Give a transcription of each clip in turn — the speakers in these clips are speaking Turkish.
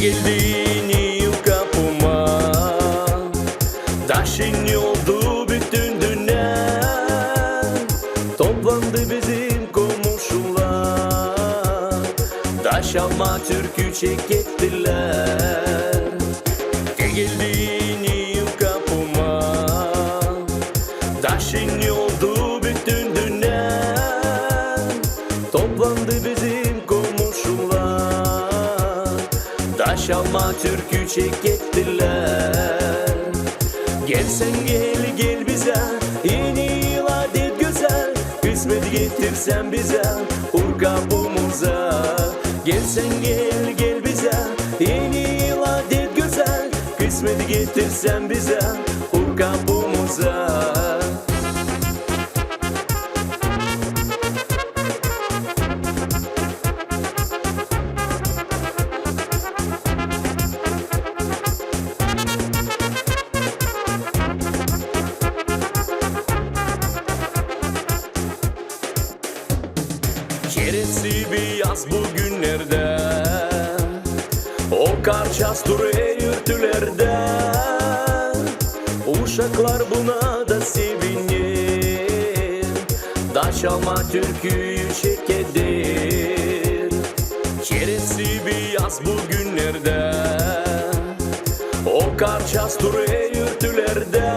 Geldin yıl kapıma, taşın oldu bütün dünya. Toplandı bizim komşular, taş alma türkü çekettiler. Geldin yıl kapıma, taşın oldu bütün dünya. Toplandı bizim komşular, taş alma türkü çekettiler. Gel sen gel gel bize, yeni yıl adet güzel. Kısmet getirsen bize, vur kapımıza. Gel sen gel gel bize, yeni yıl adet güzel. Kısmet getirsen bize, vur kapımıza. Keresi bir yaz bugünlerde, o karças duruyor yurtülerde. Uşaklar buna da sevinir, taş alma türküyü çekedir. Keresi bir yaz bugünlerde, o karças duruyor yurtülerde.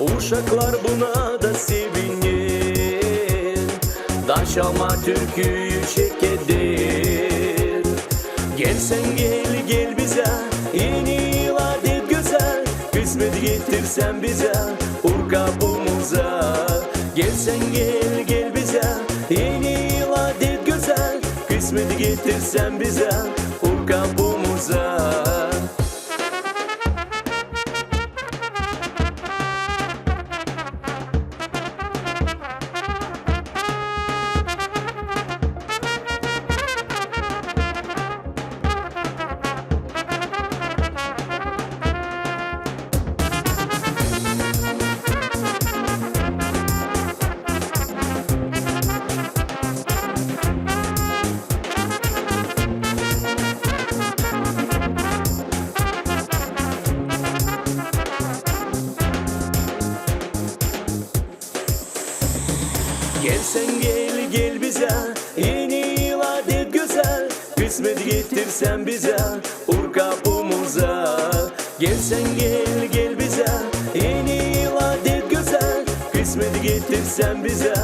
Uşaklar buna da sevinir, taş alma türküyü çekedir. Gel sen gel gel bize, yeni yıl adet güzel. Kısmet getirsen bize, vur kapımıza. Gel sen gel gel bize, yeni yıl adet güzel. Kısmet getirsen bize, vur kapımıza. Gel sen gel gel bize, yeni yıl adet güzel. Kısmet getirsen bize, vur kapımıza. Gel sen gel gel bize, yeni yıl adet güzel. Kısmet getirsen bize,